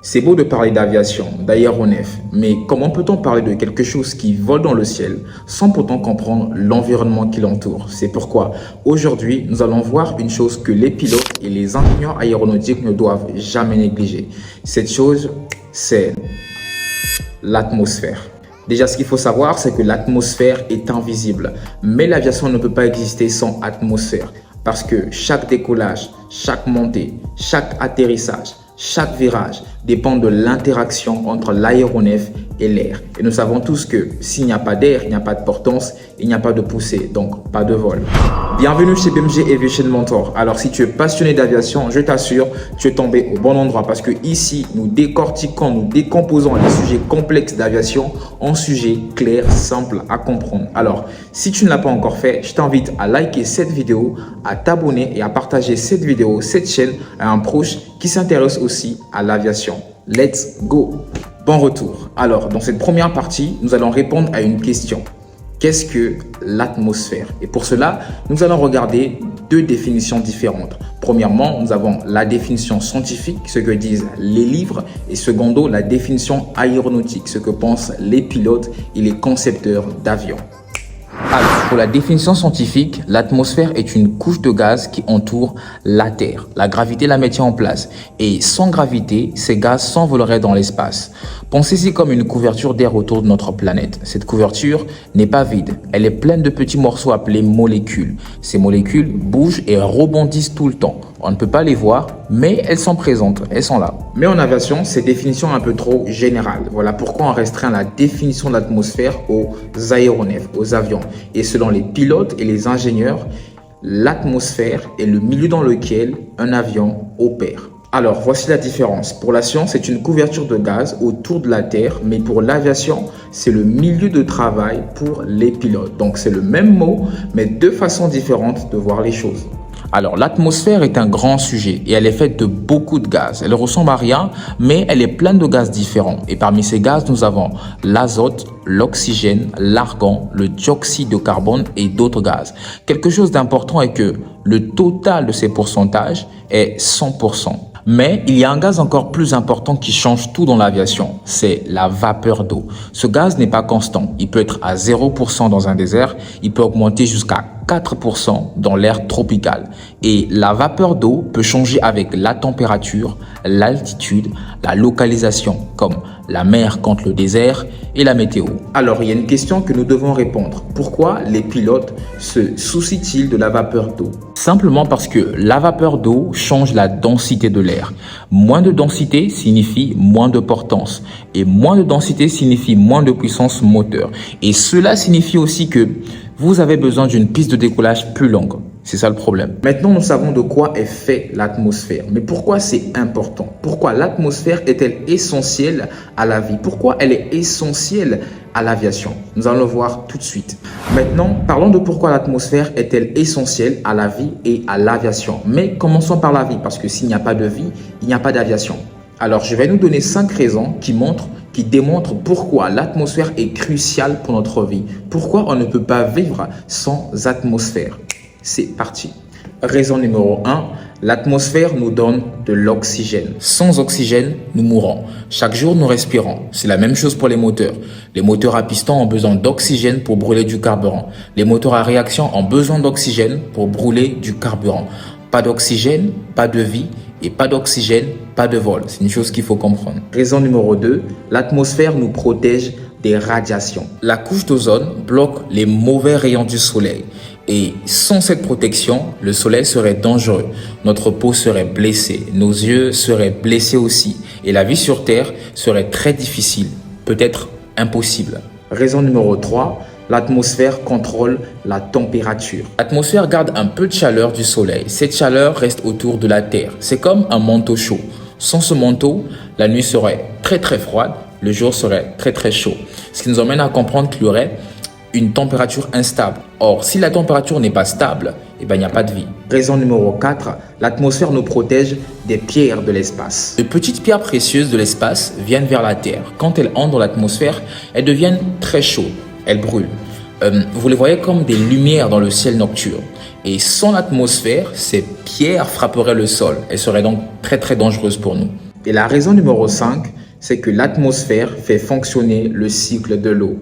C'est beau de parler d'aviation, d'aéronef, mais comment peut-on parler de quelque chose qui vole dans le ciel sans pourtant comprendre l'environnement qui l'entoure? C'est pourquoi aujourd'hui, nous allons voir une chose que les pilotes et les ingénieurs aéronautiques ne doivent jamais négliger. Cette chose, c'est l'atmosphère. Déjà, ce qu'il faut savoir, c'est que l'atmosphère est invisible, mais l'aviation ne peut pas exister sans atmosphère parce que chaque décollage, chaque montée, chaque atterrissage, chaque virage dépend de l'interaction entre l'aéronef et l'air. Et nous savons tous que s'il n'y a pas d'air, il n'y a pas de portance, il n'y a pas de poussée, donc pas de vol. Bienvenue chez BMG Aviation Mentor. Alors si tu es passionné d'aviation, je t'assure, tu es tombé au bon endroit parce que ici, nous décortiquons, nous décomposons les sujets complexes d'aviation en sujets clairs, simples à comprendre. Alors, si tu ne l'as pas encore fait, je t'invite à liker cette vidéo, à t'abonner et à partager cette vidéo, cette chaîne à un proche qui s'intéresse aussi à l'aviation. Let's go! Bon retour. Alors, dans cette première partie, nous allons répondre à une question. Qu'est-ce que l'atmosphère? Et pour cela, nous allons regarder deux définitions différentes. Premièrement, nous avons la définition scientifique, ce que disent les livres, et secondo, la définition aéronautique, ce que pensent les pilotes et les concepteurs d'avions. Alors, pour la définition scientifique, l'atmosphère est une couche de gaz qui entoure la Terre. La gravité la maintient en place et sans gravité, ces gaz s'envoleraient dans l'espace. Pensez-y comme une couverture d'air autour de notre planète. Cette couverture n'est pas vide, elle est pleine de petits morceaux appelés molécules. Ces molécules bougent et rebondissent tout le temps. On ne peut pas les voir, mais elles sont présentes, elles sont là. Mais en aviation, ces définitions sont un peu trop générales. Voilà pourquoi on restreint la définition de l'atmosphère aux aéronefs, aux avions. Et selon les pilotes et les ingénieurs, l'atmosphère est le milieu dans lequel un avion opère. Alors, voici la différence. Pour la science, c'est une couverture de gaz autour de la Terre, mais pour l'aviation, c'est le milieu de travail pour les pilotes. Donc, c'est le même mot, mais deux façons différentes de voir les choses. Alors, l'atmosphère est un grand sujet et elle est faite de beaucoup de gaz. Elle ressemble à rien, mais elle est pleine de gaz différents. Et parmi ces gaz, nous avons l'azote, l'oxygène, l'argon, le dioxyde de carbone et d'autres gaz. Quelque chose d'important est que le total de ces pourcentages est 100%. Mais il y a un gaz encore plus important qui change tout dans l'aviation, c'est la vapeur d'eau. Ce gaz n'est pas constant, il peut être à 0% dans un désert, il peut augmenter jusqu'à 4% dans l'air tropical. Et la vapeur d'eau peut changer avec la température, l'altitude, la localisation, comme la mer contre le désert et la météo. Alors, il y a une question que nous devons répondre. Pourquoi les pilotes se soucient-ils de la vapeur d'eau? Simplement parce que la vapeur d'eau change la densité de l'air. Moins de densité signifie moins de portance. Et moins de densité signifie moins de puissance moteur. Et cela signifie aussi que vous avez besoin d'une piste de décollage plus longue. C'est ça le problème. Maintenant, nous savons de quoi est fait l'atmosphère. Mais pourquoi c'est important? Pourquoi l'atmosphère est-elle essentielle à la vie? Pourquoi elle est essentielle à l'aviation? Nous allons le voir tout de suite. Maintenant, parlons de pourquoi l'atmosphère est-elle essentielle à la vie et à l'aviation. Mais commençons par la vie, parce que s'il n'y a pas de vie, il n'y a pas d'aviation. Alors, je vais nous donner 5 raisons qui démontrent pourquoi l'atmosphère est cruciale pour notre vie. Pourquoi on ne peut pas vivre sans atmosphère. C'est parti. Raison numéro 1, l'atmosphère nous donne de l'oxygène. Sans oxygène, nous mourrons. Chaque jour, nous respirons. C'est la même chose pour les moteurs. Les moteurs à piston ont besoin d'oxygène pour brûler du carburant. Les moteurs à réaction ont besoin d'oxygène pour brûler du carburant. Pas d'oxygène, pas de vie. Et pas d'oxygène, pas de vol. C'est une chose qu'il faut comprendre. Raison numéro 2, l'atmosphère nous protège des radiations. La couche d'ozone bloque les mauvais rayons du soleil. Et sans cette protection, le soleil serait dangereux. Notre peau serait blessée. Nos yeux seraient blessés aussi. Et la vie sur Terre serait très difficile, peut-être impossible. Raison numéro 3, l'atmosphère contrôle la température. L'atmosphère garde un peu de chaleur du soleil. Cette chaleur reste autour de la Terre. C'est comme un manteau chaud. Sans ce manteau, la nuit serait très froide, le jour serait très chaud. Ce qui nous emmène à comprendre qu'il y aurait une température instable. Or, si la température n'est pas stable, il n'y a pas de vie. Raison numéro 4, l'atmosphère nous protège des pierres de l'espace. De petites pierres précieuses de l'espace viennent vers la Terre. Quand elles entrent dans l'atmosphère, elles deviennent très chaudes. Elles brûlent. Vous les voyez comme des lumières dans le ciel nocturne. Et sans l'atmosphère, ces pierres frapperaient le sol. Elles seraient donc très dangereuses pour nous. Et la raison numéro 5, c'est que l'atmosphère fait fonctionner le cycle de l'eau.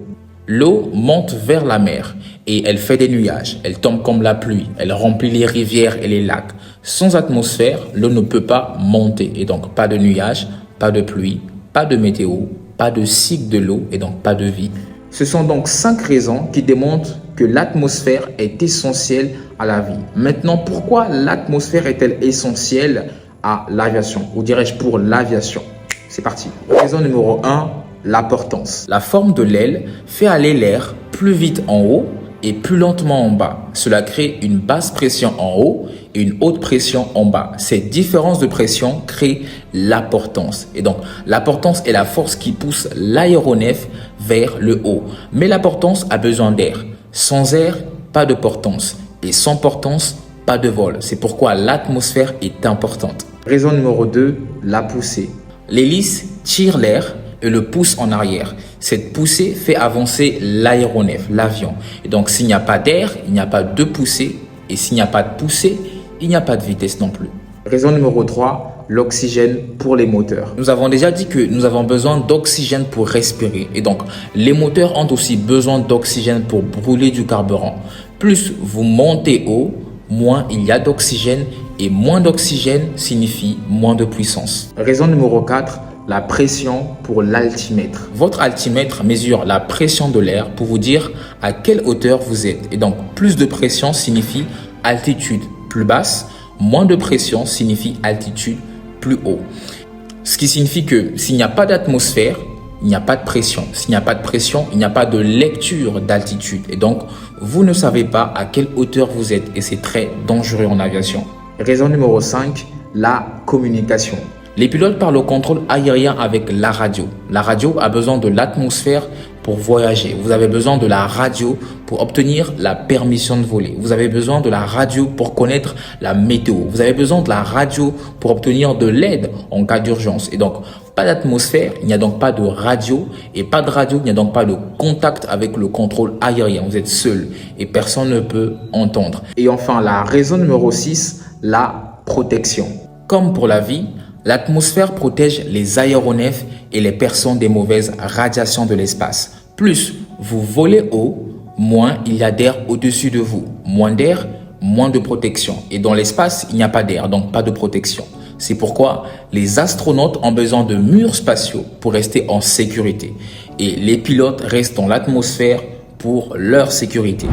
L'eau monte vers la mer et elle fait des nuages, elle tombe comme la pluie, elle remplit les rivières et les lacs. Sans atmosphère, l'eau ne peut pas monter et donc pas de nuages, pas de pluie, pas de météo, pas de cycle de l'eau et donc pas de vie. Ce sont donc 5 raisons qui démontrent que l'atmosphère est essentielle à la vie. Maintenant, pourquoi l'atmosphère est-elle essentielle à l'aviation, ou dirais-je pour l'aviation? C'est parti. Raison numéro 1, l'importance. La forme de l'aile fait aller l'air plus vite en haut et plus lentement en bas. Cela crée une basse pression en haut et une haute pression en bas. Cette différence de pression crée l'importance. Et donc, l'importance est la force qui pousse l'aéronef vers le haut. Mais l'importance a besoin d'air. Sans air, pas de portance. Et sans portance, pas de vol. C'est pourquoi l'atmosphère est importante. Raison numéro 2, la poussée. L'hélice tire l'air et le pousse en arrière. Cette poussée fait avancer l'aéronef, l'avion. Et donc, s'il n'y a pas d'air, il n'y a pas de poussée. Et s'il n'y a pas de poussée, il n'y a pas de vitesse non plus. Raison numéro 3, l'oxygène pour les moteurs. Nous avons déjà dit que nous avons besoin d'oxygène pour respirer. Et donc, les moteurs ont aussi besoin d'oxygène pour brûler du carburant. Plus vous montez haut, moins il y a d'oxygène. Et moins d'oxygène signifie moins de puissance. Raison numéro 4, la pression pour l'altimètre. Votre altimètre mesure la pression de l'air pour vous dire à quelle hauteur vous êtes. Et donc, plus de pression signifie altitude plus basse, moins de pression signifie altitude plus haut. Ce qui signifie que s'il n'y a pas d'atmosphère, il n'y a pas de pression. S'il n'y a pas de pression, il n'y a pas de lecture d'altitude. Et donc, vous ne savez pas à quelle hauteur vous êtes et c'est très dangereux en aviation. Raison numéro 5, la communication. Les pilotes parlent au contrôle aérien avec la radio. La radio a besoin de l'atmosphère pour voyager. Vous avez besoin de la radio pour obtenir la permission de voler. Vous avez besoin de la radio pour connaître la météo. Vous avez besoin de la radio pour obtenir de l'aide en cas d'urgence. Et donc, pas d'atmosphère, il n'y a donc pas de radio. Et pas de radio, il n'y a donc pas de contact avec le contrôle aérien. Vous êtes seul et personne ne peut entendre. Et enfin, la raison numéro 6, la protection. Comme pour la vie, l'atmosphère protège les aéronefs et les personnes des mauvaises radiations de l'espace. Plus vous volez haut, moins il y a d'air au-dessus de vous. Moins d'air, moins de protection. Et dans l'espace, il n'y a pas d'air, donc pas de protection. C'est pourquoi les astronautes ont besoin de murs spatiaux pour rester en sécurité. Et les pilotes restent dans l'atmosphère pour leur sécurité.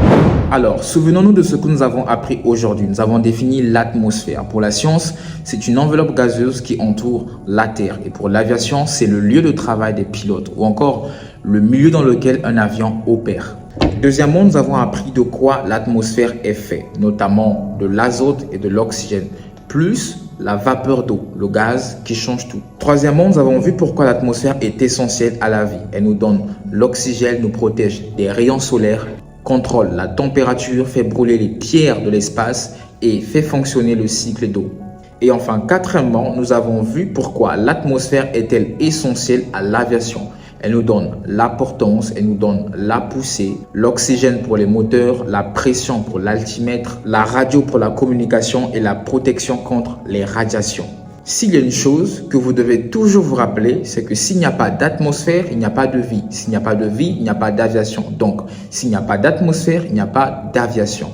Alors, souvenons-nous de ce que nous avons appris aujourd'hui. Nous avons défini l'atmosphère. Pour la science, c'est une enveloppe gazeuse qui entoure la Terre. Et pour l'aviation, c'est le lieu de travail des pilotes ou encore le milieu dans lequel un avion opère. Deuxièmement, nous avons appris de quoi l'atmosphère est faite, notamment de l'azote et de l'oxygène, plus la vapeur d'eau, le gaz qui change tout. Troisièmement, nous avons vu pourquoi l'atmosphère est essentielle à la vie. Elle nous donne l'oxygène, nous protège des rayons solaires, contrôle la température, fait brûler les pierres de l'espace et fait fonctionner le cycle d'eau. Et enfin, quatrièmement, nous avons vu pourquoi l'atmosphère est-elle essentielle à l'aviation. Elle nous donne la portance, elle nous donne la poussée, l'oxygène pour les moteurs, la pression pour l'altimètre, la radio pour la communication et la protection contre les radiations. S'il y a une chose que vous devez toujours vous rappeler, c'est que s'il n'y a pas d'atmosphère, il n'y a pas de vie. S'il n'y a pas de vie, il n'y a pas d'aviation. Donc, s'il n'y a pas d'atmosphère, il n'y a pas d'aviation.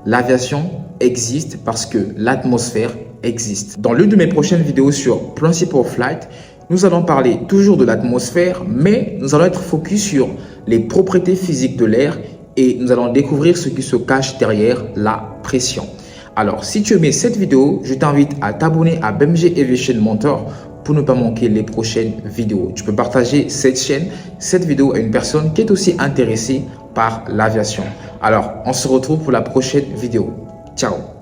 L'aviation existe parce que l'atmosphère existe. Dans l'une de mes prochaines vidéos sur Principles of Flight, nous allons parler toujours de l'atmosphère, mais nous allons être focus sur les propriétés physiques de l'air et nous allons découvrir ce qui se cache derrière la pression. Alors, si tu aimais cette vidéo, je t'invite à t'abonner à BMG Aviation Mentor pour ne pas manquer les prochaines vidéos. Tu peux partager cette vidéo à une personne qui est aussi intéressée par l'aviation. Alors, on se retrouve pour la prochaine vidéo. Ciao!